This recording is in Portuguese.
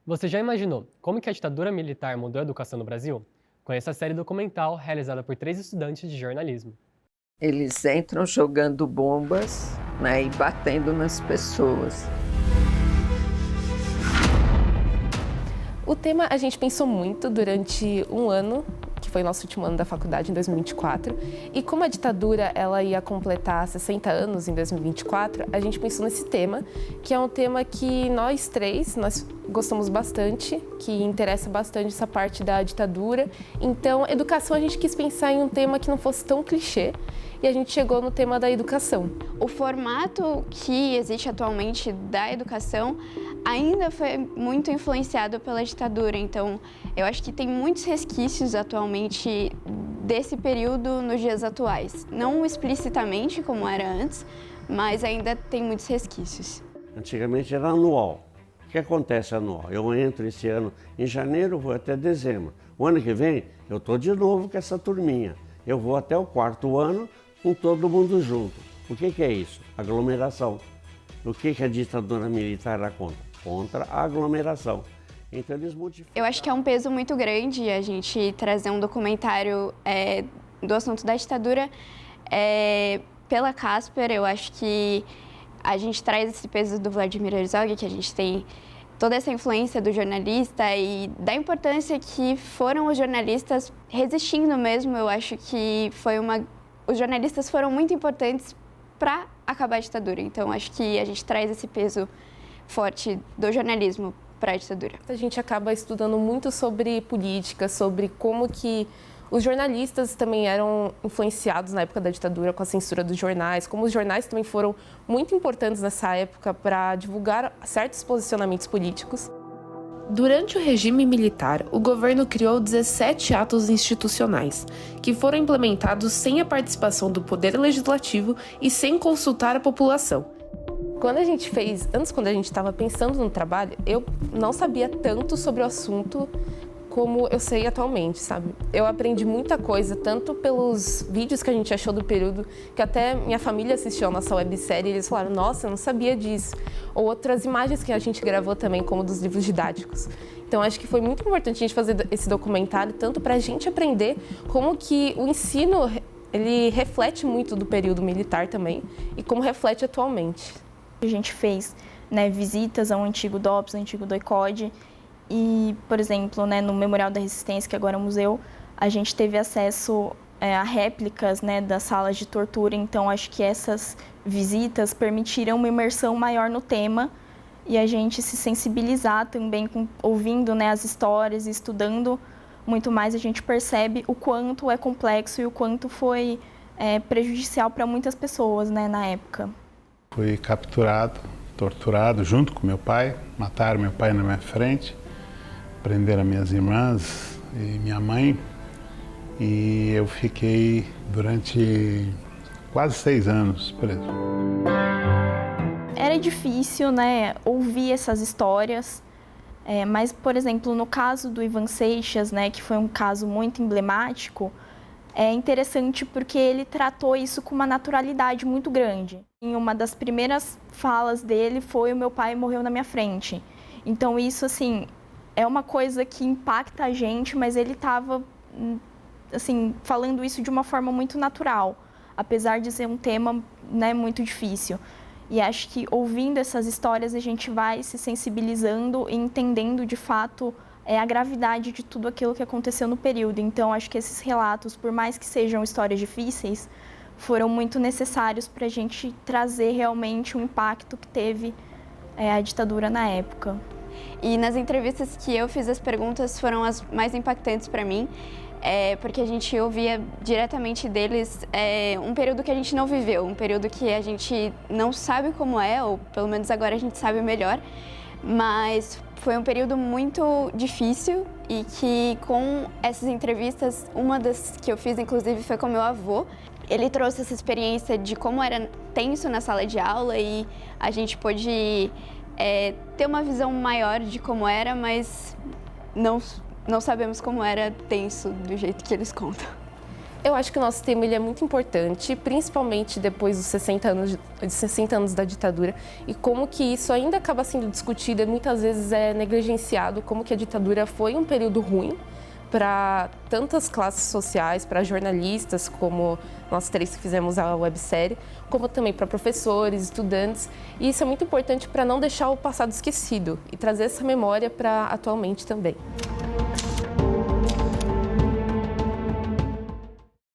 Você já imaginou como que a ditadura militar mudou a educação no Brasil? Conheça a série documental realizada por 3 estudantes de jornalismo. Eles entram jogando bombas, né, e batendo nas pessoas. O tema a gente pensou muito durante um ano, que foi nosso último ano da faculdade, em 2024. E como a ditadura ela ia completar 60 anos em 2024, a gente pensou nesse tema, que é um tema que nós gostamos bastante, que interessa bastante essa parte da ditadura. Então, educação, a gente quis pensar em um tema que não fosse tão clichê, e a gente chegou no tema da educação. O formato que existe atualmente da educação ainda foi muito influenciado pela ditadura, então eu acho que tem muitos resquícios atualmente desse período nos dias atuais. Não explicitamente como era antes, mas ainda tem muitos resquícios. Antigamente era anual. O que acontece anual? Eu entro esse ano em janeiro, vou até dezembro. O ano que vem eu estou de novo com essa turminha. Eu vou até o 4º ano com todo mundo junto. O que é isso? Aglomeração. O que a ditadura militar era contra? Contra a aglomeração. Então eles modificam. Eu acho que é um peso muito grande a gente trazer um documentário do assunto da ditadura pela Casper. Eu acho que a gente traz esse peso do Vladimir Herzog, que a gente tem toda essa influência do jornalista e da importância que foram os jornalistas resistindo mesmo. Eu acho que os jornalistas foram muito importantes para acabar a ditadura. Então, acho que a gente traz esse peso forte do jornalismo para a ditadura. A gente acaba estudando muito sobre política, sobre como que os jornalistas também eram influenciados na época da ditadura com a censura dos jornais, como os jornais também foram muito importantes nessa época para divulgar certos posicionamentos políticos. Durante o regime militar, o governo criou 17 atos institucionais, que foram implementados sem a participação do Poder Legislativo e sem consultar a população. Quando a gente estava pensando no trabalho, eu não sabia tanto sobre o assunto como eu sei atualmente, sabe? Eu aprendi muita coisa, tanto pelos vídeos que a gente achou do período, que até minha família assistiu a nossa websérie e eles falaram, nossa, eu não sabia disso. Ou outras imagens que a gente gravou também, como dos livros didáticos. Então, acho que foi muito importante a gente fazer esse documentário, tanto para a gente aprender como que o ensino, ele reflete muito do período militar também, e como reflete atualmente. A gente fez, visitas ao antigo DOPS, ao antigo DOI-CODE, e, por exemplo, no Memorial da Resistência, que agora é um museu, a gente teve acesso a réplicas das salas de tortura. Então, acho que essas visitas permitiram uma imersão maior no tema e a gente se sensibilizar também, ouvindo as histórias e estudando muito mais, a gente percebe o quanto é complexo e o quanto foi prejudicial para muitas pessoas na época. Fui capturado, torturado junto com meu pai, mataram meu pai na minha frente, prenderam minhas irmãs e minha mãe, e eu fiquei durante quase 6 anos preso. Era difícil, ouvir essas histórias, mas, por exemplo, no caso do Ivan Seixas, que foi um caso muito emblemático, é interessante porque ele tratou isso com uma naturalidade muito grande. Em uma das primeiras falas dele foi: o meu pai morreu na minha frente. Então isso, assim, é uma coisa que impacta a gente, mas ele estava, assim, falando isso de uma forma muito natural, apesar de ser um tema, muito difícil. E acho que ouvindo essas histórias a gente vai se sensibilizando e entendendo de fato a gravidade de tudo aquilo que aconteceu no período. Então, acho que esses relatos, por mais que sejam histórias difíceis, foram muito necessários para a gente trazer realmente o impacto que teve a ditadura na época. E nas entrevistas que eu fiz, as perguntas foram as mais impactantes para mim, porque a gente ouvia diretamente deles um período que a gente não viveu, um período que a gente não sabe como é, ou pelo menos agora a gente sabe melhor, mas foi um período muito difícil e que, com essas entrevistas, uma das que eu fiz, inclusive, foi com meu avô. Ele trouxe essa experiência de como era tenso na sala de aula e a gente pôde ter uma visão maior de como era, mas não sabemos como era tenso do jeito que eles contam. Eu acho que o nosso tema ele é muito importante, principalmente depois dos 60 anos da ditadura, e como que isso ainda acaba sendo discutido e muitas vezes é negligenciado, como que a ditadura foi um período ruim para tantas classes sociais, para jornalistas, como nós três que fizemos a websérie, como também para professores, estudantes. E isso é muito importante para não deixar o passado esquecido e trazer essa memória para atualmente também.